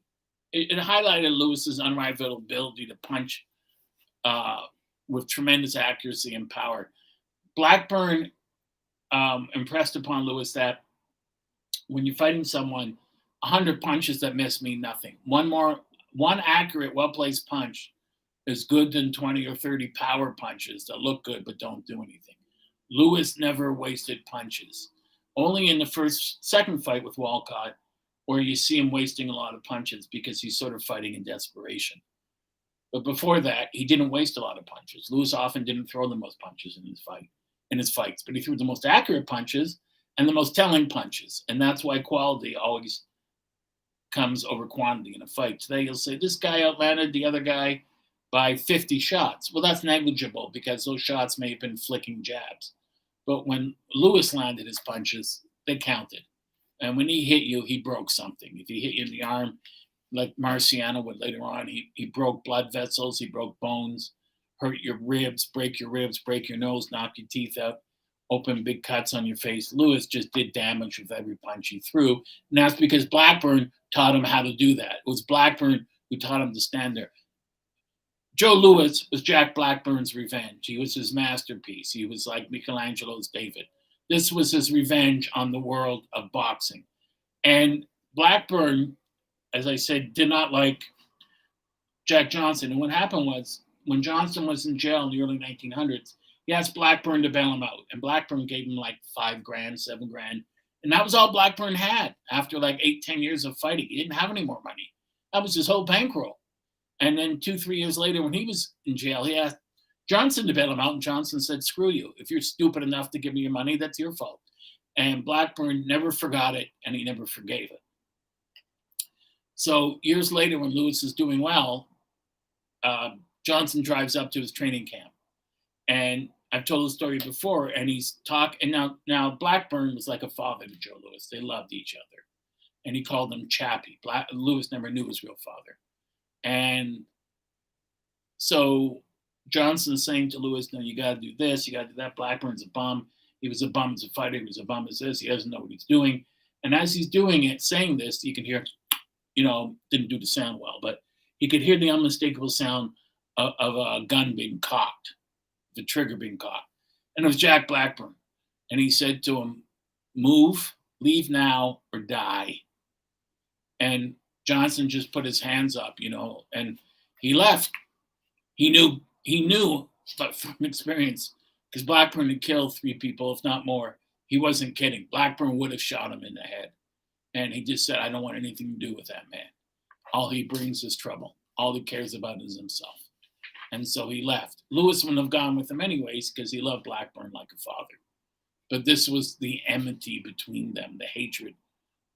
it highlighted Louis's unrivaled ability to punch with tremendous accuracy and power. Blackburn impressed upon Louis that when you're fighting someone, 100 punches that miss mean nothing. One accurate, well-placed punch is good than 20 or 30 power punches that look good but don't do anything. Louis never wasted punches. Only in the second fight with Walcott where you see him wasting a lot of punches because he's sort of fighting in desperation. But before that, he didn't waste a lot of punches. Louis often didn't throw the most punches in his fights, but he threw the most accurate punches and the most telling punches. And that's why quality always comes over quantity in a fight. Today, you'll say, this guy outlanded the other guy by 50 shots. Well, that's negligible because those shots may have been flicking jabs. But when Louis landed his punches, they counted. And when he hit you, he broke something. If he hit you in the arm, like Marciano would later on, he broke blood vessels, he broke bones, hurt your ribs, break your nose, knock your teeth out, open big cuts on your face. Louis just did damage with every punch he threw. And that's because Blackburn taught him how to do that. It was Blackburn who taught him to stand there. Joe Louis was Jack Blackburn's revenge. He was his masterpiece. He was like Michelangelo's David. This was his revenge on the world of boxing. And Blackburn, as I said, did not like Jack Johnson. And what happened was, when Johnson was in jail in the early 1900s, he asked Blackburn to bail him out. And Blackburn gave him like $5,000, $7,000. And that was all Blackburn had after like 8-10 years of fighting. He didn't have any more money. That was his whole bankroll. And then 2-3 years later, when he was in jail, he asked Johnson to bail him out. And Johnson said, screw you. If you're stupid enough to give me your money, that's your fault. And Blackburn never forgot it, and he never forgave it. So years later, when Louis is doing well, Johnson drives up to his training camp. And I've told the story before, and and now Blackburn was like a father to Joe Louis. They loved each other, and he called him Chappie. Louis never knew his real father, and so Johnson's saying to Louis, "No, you got to do this, you got to do that." Blackburn's a bum. He was a bum as a fighter. He was a bum as this. He doesn't know what he's doing. And as he's doing it, saying this, you can hear, didn't do the sound well, but he could hear the unmistakable sound of a gun being cocked, the trigger being cocked. And it was Jack Blackburn. And he said to him, "Move, leave now, or die." And Johnson just put his hands up, and he left. He knew but from experience, because Blackburn had killed 3 people, if not more. He wasn't kidding. Blackburn would have shot him in the head. And he just said, "I don't want anything to do with that man. All he brings is trouble. All he cares about is himself." And so he left. Louis wouldn't have gone with him anyways, because he loved Blackburn like a father. But this was the enmity between them, the hatred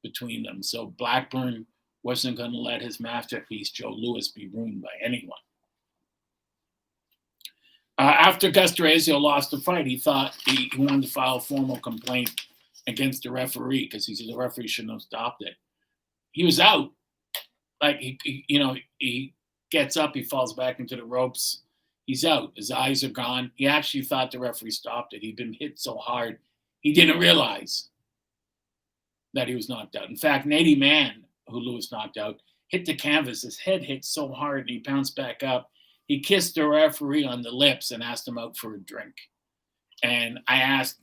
between them. So Blackburn wasn't going to let his masterpiece, Joe Louis, be ruined by anyone. After Gus D'Orazio lost the fight, he thought he wanted to file a formal complaint against the referee, because he said the referee shouldn't have stopped it. He was out. Like, he gets up, he falls back into the ropes. He's out. His eyes are gone. He actually thought the referee stopped it. He'd been hit so hard, he didn't realize that he was knocked out. In fact, Nady Mann, who Louis knocked out, hit the canvas. His head hit so hard, and he bounced back up. He kissed the referee on the lips and asked him out for a drink. And I asked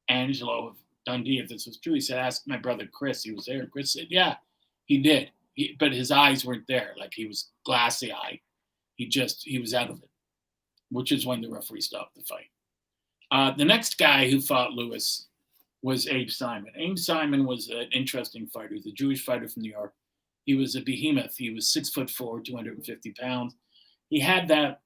Angelo Dundee if this was true. He said, "Ask my brother Chris." He was there. Chris said, "Yeah, he did." But his eyes weren't there. Like, he was glassy-eyed. He was out of it, which is when the referee stopped the fight. The next guy who fought Louis was Abe Simon. Abe Simon was an interesting fighter. He was a Jewish fighter from New York. He was a behemoth. He was 6'4", 250 pounds. He had that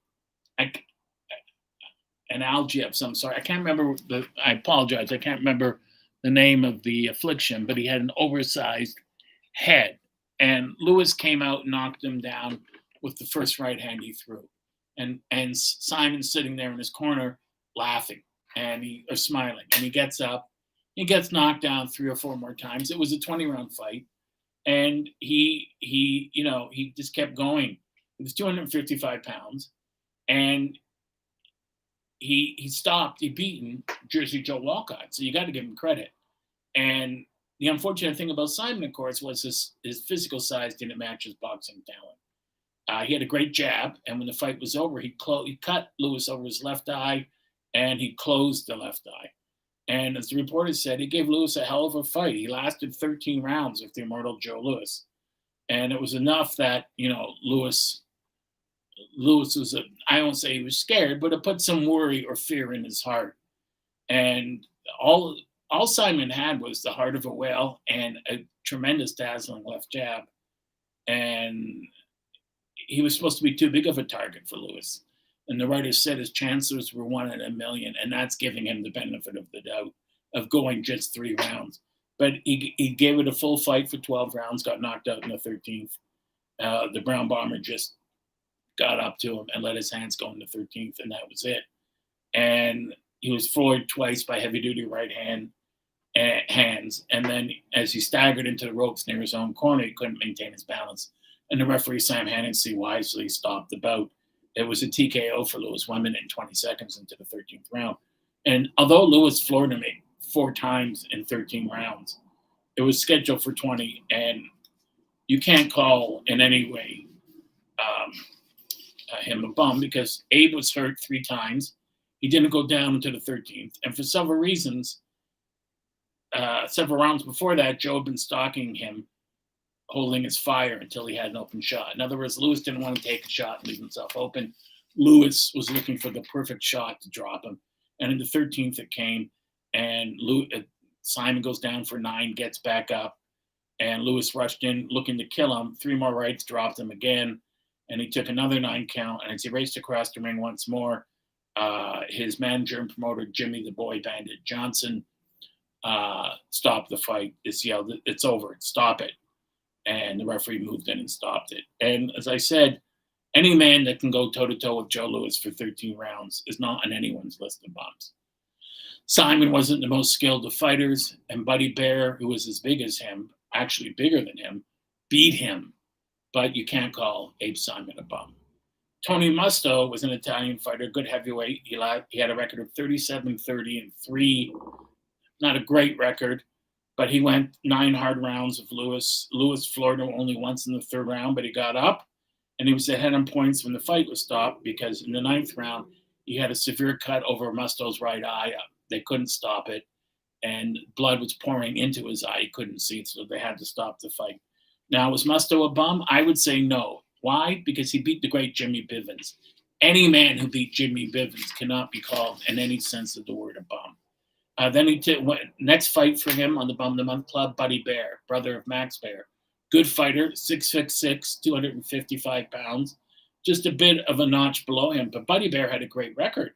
analgia of some sort. I can't remember I apologize. I can't remember the name of the affliction, but he had an oversized head. And Louis came out and knocked him down with the first right hand he threw. And Simon's sitting there in his corner laughing or smiling. And he gets up. He gets knocked down 3 or 4 more times. It was a 20-round fight. And he just kept going. He was 255 pounds. And he stopped. He beaten Jersey Joe Walcott. So you got to give him credit. And the unfortunate thing about Simon, of course, was his physical size didn't match his boxing talent. He had a great jab, and when the fight was over, he cut Louis over his left eye, and he closed the left eye. And as the reporter said, he gave Louis a hell of a fight. He lasted 13 rounds with the immortal Joe Louis. And it was enough that, Louis was I won't say he was scared, but it put some worry or fear in his heart. And all Simon had was the heart of a whale and a tremendous dazzling left jab. And he was supposed to be too big of a target for Louis. And the writer said his chances were 1 in a million, and that's giving him the benefit of the doubt of going just 3 rounds. But he gave it a full fight for 12 rounds, got knocked out in the 13th. The Brown Bomber just got up to him and let his hands go in the 13th, and that was it. And he was floored twice by heavy-duty right hands. And then as he staggered into the ropes near his own corner, he couldn't maintain his balance. And the referee, Sam Hennessy, wisely stopped the bout. It was a TKO for Louis, 1 minute and 20 seconds into the 13th round. And although Louis floored him 4 times in 13 rounds, it was scheduled for 20. And you can't call in any way him a bum, because Abe was hurt 3 times. He didn't go down into the 13th. And for several reasons, several rounds before that, Joe had been stalking him, holding his fire until he had an open shot. In other words, Louis didn't want to take a shot and leave himself open. Louis was looking for the perfect shot to drop him. And in the 13th, it came, and Simon goes down for 9, gets back up, and Louis rushed in looking to kill him. 3 more rights, dropped him again, and he took another 9 count. And as he raced across the ring once more, his manager and promoter, Jimmy the Boy Bandit Johnson, stopped the fight. Just yelled, "It's over, stop it." And the referee moved in and stopped it. And as I said, Any man that can go toe-to-toe with Joe Louis for 13 rounds is not on anyone's list of bums. Simon wasn't the most skilled of fighters, and Buddy Bear, who was as big as him, actually bigger than him, beat him. But you can't call Abe Simon a bum. Tony Musto was an Italian fighter, good heavyweight. He had a record of 37-30-3. Not a great record, but he went 9 hard rounds with Louis. Louis floored him only once in the 3rd round, but he got up, and he was ahead on points when the fight was stopped because in the 9th round, he had a severe cut over Musto's right eye. They couldn't stop it, and blood was pouring into his eye. He couldn't see it, so they had to stop the fight. Now, was Musto a bum? I would say no. Why? Because he beat the great Jimmy Bivens. Any man who beat Jimmy Bivens cannot be called, in any sense of the word, a bum. Then next fight for him on the Bum of the Month Club, Buddy Bear, brother of Max Bear. Good fighter, 6'6", 255 pounds. Just a bit of a notch below him, but Buddy Bear had a great record.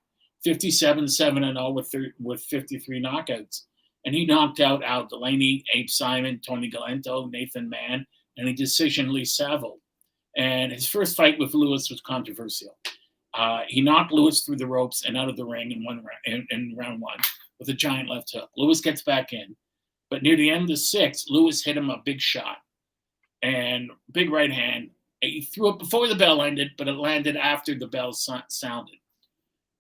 57-7-0 with 53 knockouts. And he knocked out Al Delaney, Abe Simon, Tony Galento, Nathan Mann, and he decisioned Lee Saville. And his first fight with Louis was controversial. He knocked Louis through the ropes and out of the ring in round 1 with a giant left hook. Louis gets back in. But near the end of the 6th, Louis hit him a big shot and big right hand. He threw it before the bell ended, but it landed after the bell sounded.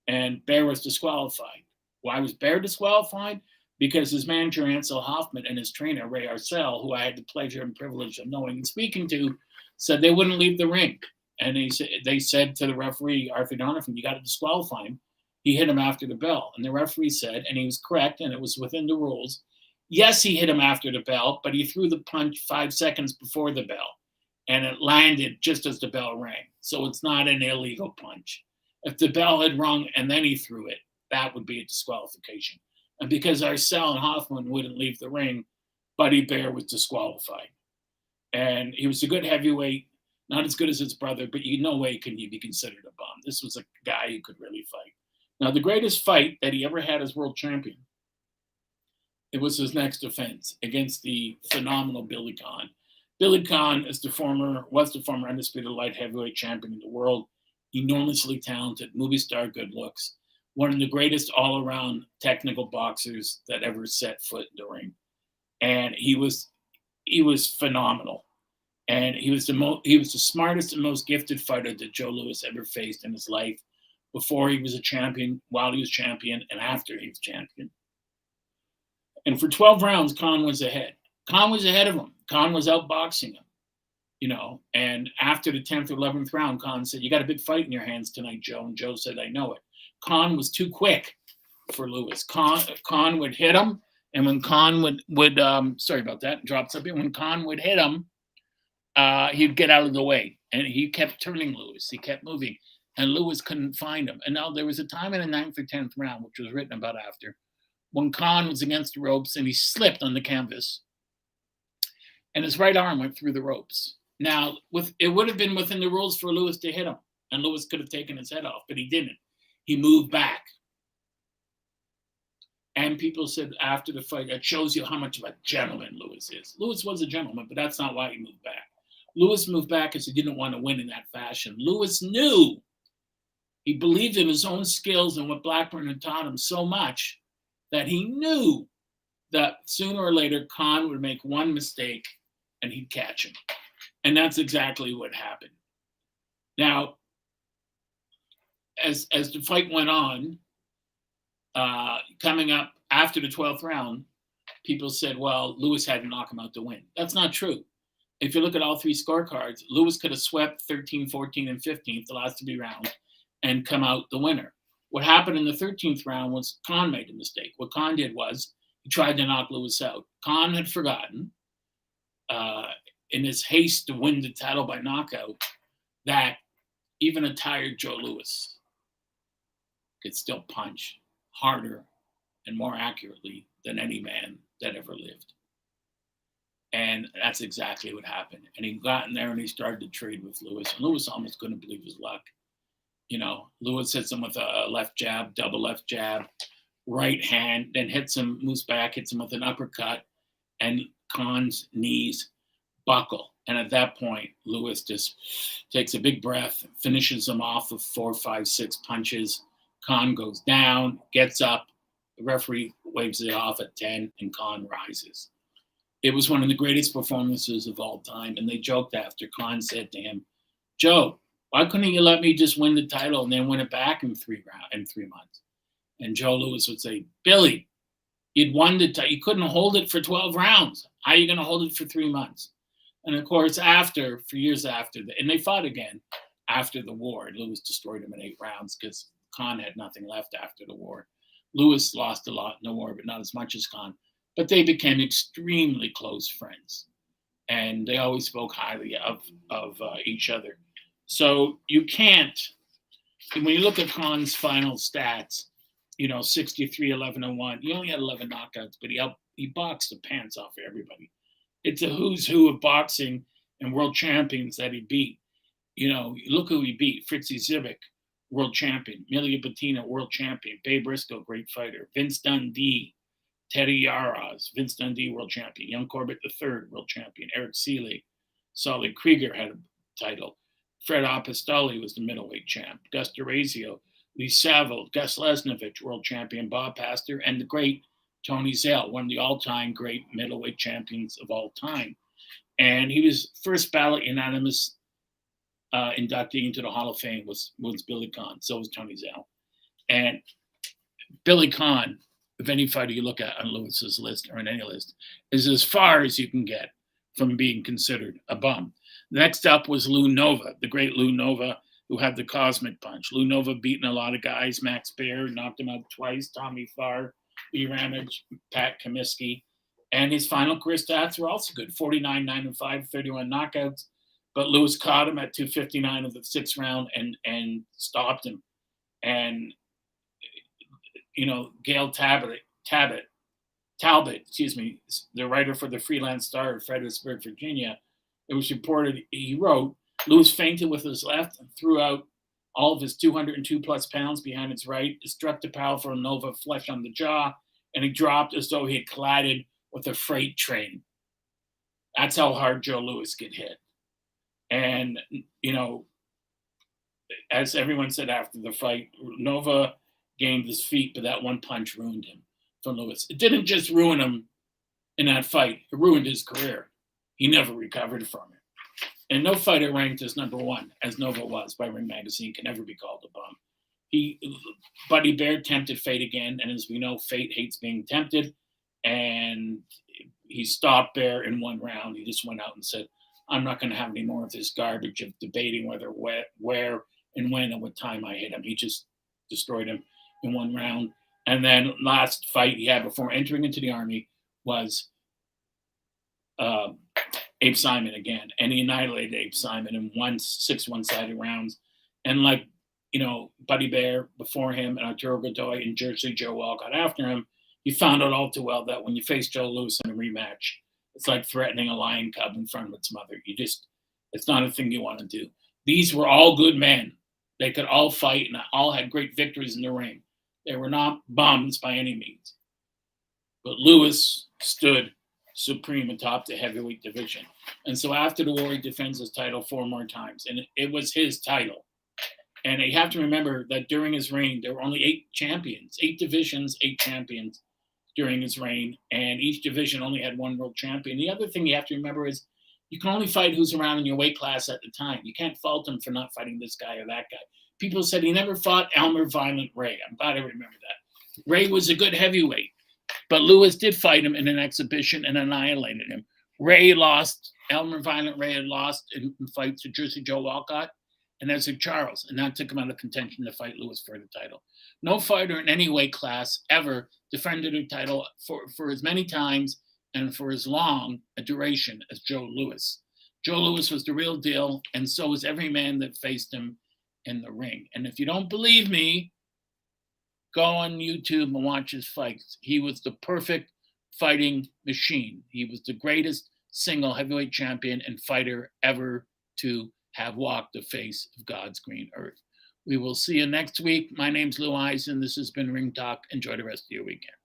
And Bear was disqualified. Why was Bear disqualified? Because his manager, Ansel Hoffman, and his trainer, Ray Arcel, who I had the pleasure and privilege of knowing and speaking to, said they wouldn't leave the ring. And they said to the referee, Arthur Donovan, you got to disqualify him. He hit him after the bell. And the referee said, and he was correct, and it was within the rules, yes, he hit him after the bell, but he threw the punch 5 seconds before the bell. And it landed just as the bell rang. So it's not an illegal punch. If the bell had rung and then he threw it, that would be a disqualification. And because Arcel and Hoffman wouldn't leave the ring, Buddy Bear was disqualified. And he was a good heavyweight, not as good as his brother, but no way can he be considered a bum. This was a guy who could really fight. Now, the greatest fight that he ever had as world champion, it was his next defense against the phenomenal Billy Conn. Billy Conn was the former undisputed light heavyweight champion in the world, enormously talented, movie star, good looks, one of the greatest all-around technical boxers that ever set foot in the ring. And he was phenomenal. And he was the smartest and most gifted fighter that Joe Louis ever faced in his life, before he was a champion, while he was champion, and after he was champion. And for 12 rounds, Conn was ahead. Conn was ahead of him. Conn was outboxing him, and after the 10th or 11th round, Conn said, you got a big fight in your hands tonight, Joe. And Joe said, I know it. Conn was too quick for Louis. Conn would hit him, and when Conn would sorry about that, dropped something. When Conn would hit him, he'd get out of the way, and he kept turning Louis. He kept moving, and Louis couldn't find him. And now there was a time in the 9th or 10th round, which was written about after, when Conn was against the ropes and he slipped on the canvas, and his right arm went through the ropes. Now, it would have been within the rules for Louis to hit him, and Louis could have taken his head off, but he didn't. He moved back. And people said after the fight, that shows you how much of a gentleman Louis is. Louis was a gentleman, but that's not why he moved back. Louis moved back because he didn't want to win in that fashion. Louis knew, he believed in his own skills and what Blackburn had taught him so much that he knew that sooner or later Conn would make one mistake and he'd catch him. And that's exactly what happened. Now, as the fight went on, coming up after the 12th round, people said, well, Louis had to knock him out to win. That's not true. If you look at all 3 scorecards, Louis could have swept 13, 14, and 15th, the last 3 rounds, and come out the winner. What happened in the 13th round was Conn made a mistake. What Conn did was he tried to knock Louis out. Conn had forgotten, in his haste to win the title by knockout, that even a tired Joe Louis could still punch harder and more accurately than any man that ever lived. And that's exactly what happened. And he got in there and he started to trade with Louis. And Louis almost couldn't believe his luck. Louis hits him with a left jab, double left jab, right hand, then hits him, moves back, hits him with an uppercut, and Conn's knees buckle. And at that point, Lewis just takes a big breath, finishes him off with 4, 5, 6 punches. Khan goes down, gets up. The referee waves it off at 10, and Khan rises. It was one of the greatest performances of all time. And they joked after. Khan said to him, "Joe, why couldn't you let me just win the title and then win it back in 3 months?" And Joe Louis would say, "Billy, you'd won the title. You couldn't hold it for 12 rounds. How are you going to hold it for 3 months?" And of course, for years after, and they fought again after the war. And Lewis destroyed him in 8 rounds because Khan had nothing left after the war. Lewis lost a lot in the war, but not as much as Khan. But they became extremely close friends, and they always spoke highly of each other. So you can't, when you look at Khan's final stats, 63, 11, and 1. He only had 11 knockouts, but he boxed the pants off of everybody. It's a who's who of boxing and world champions that he beat. Look who he beat: Fritzy Zivic, world champion; Milia Bettina, world champion; Babe Briscoe, great fighter; Vince Dundee, Teddy Yaraz, Vince Dundee, world champion; Young Corbett III, world champion; Eric Seeley, Solly Krieger had a title; Fred Apostoli was the middleweight champ; Gus D'Orazio, Lee Saville, Gus Lesnovich, world champion; Bob Pastor, and the great Tony Zell, one of the all-time great middleweight champions of all time. And he was first ballot unanimous inductee into the Hall of Fame was Billy Conn. So was Tony Zell. And Billy Conn, of any fighter you look at on Lewis's list or on any list, is as far as you can get from being considered a bum. Next up was Lou Nova, the great Lou Nova, who had the cosmic punch. Lou Nova beaten a lot of guys. Max Baer knocked him out twice. Tommy Farr, Lee Ramage, Pat Comiskey. And his final career stats were also good: 49, 9-5, 31 knockouts. But Lewis caught him at 259 of the 6th round and stopped him. And, Gail Talbot, the writer for the Freelance Star of Fredericksburg, Virginia, it was reported, he wrote, "Lewis fainted with his left and threw out all of his 202 plus pounds behind his right, struck the powerful Nova flush on the jaw, and he dropped as though he had collided with a freight train." That's how hard Joe Louis could hit. And, as everyone said after the fight, Nova gained his feet, but that one punch ruined him from Louis. It didn't just ruin him in that fight, it ruined his career. He never recovered from it. And no fighter ranked as number 1, as Nova was by Ring Magazine, can ever be called a bum. Buddy Bear tempted fate again, and as we know, fate hates being tempted. And he stopped Bear in 1 round. He just went out and said, "I'm not going to have any more of this garbage of debating where and when and what time I hit him." He just destroyed him in 1 round. And then last fight he had before entering into the Army was Abe Simon again. And he annihilated Abe Simon in 6 one-sided rounds. And like, Buddy Bear before him and Arturo Godoy and Jersey Joe Walcott after him, he found out all too well that when you face Joe Louis in a rematch, it's like threatening a lion cub in front of its mother. It's not a thing you want to do. These were all good men. They could all fight and all had great victories in the ring. They were not bums by any means. But Louis stood supreme atop the heavyweight division. And so after the war, he defends his title 4 more times. And it was his title. And you have to remember that during his reign, there were only 8 champions, 8 divisions, 8 champions during his reign. And each division only had 1 world champion. The other thing you have to remember is you can only fight who's around in your weight class at the time. You can't fault him for not fighting this guy or that guy. People said he never fought Elmer Violent Ray. I'm glad I remember that. Ray was a good heavyweight, but Louis did fight him in an exhibition and annihilated him. Elmer Violent Ray had lost in fights to Jersey Joe Walcott and Ezra Charles, and that took him out of contention to fight Louis for the title. No fighter in any weight class ever defended a title for as many times and for as long a duration as Joe Louis. Joe Louis was the real deal, and so was every man that faced him in the ring. And if you don't believe me, go on YouTube and watch his fights. He was the perfect fighting machine. He was the greatest single heavyweight champion and fighter ever to have walked the face of God's green earth. We will see you next week. My name's Lou Eisen. This has been Ring Talk. Enjoy the rest of your weekend.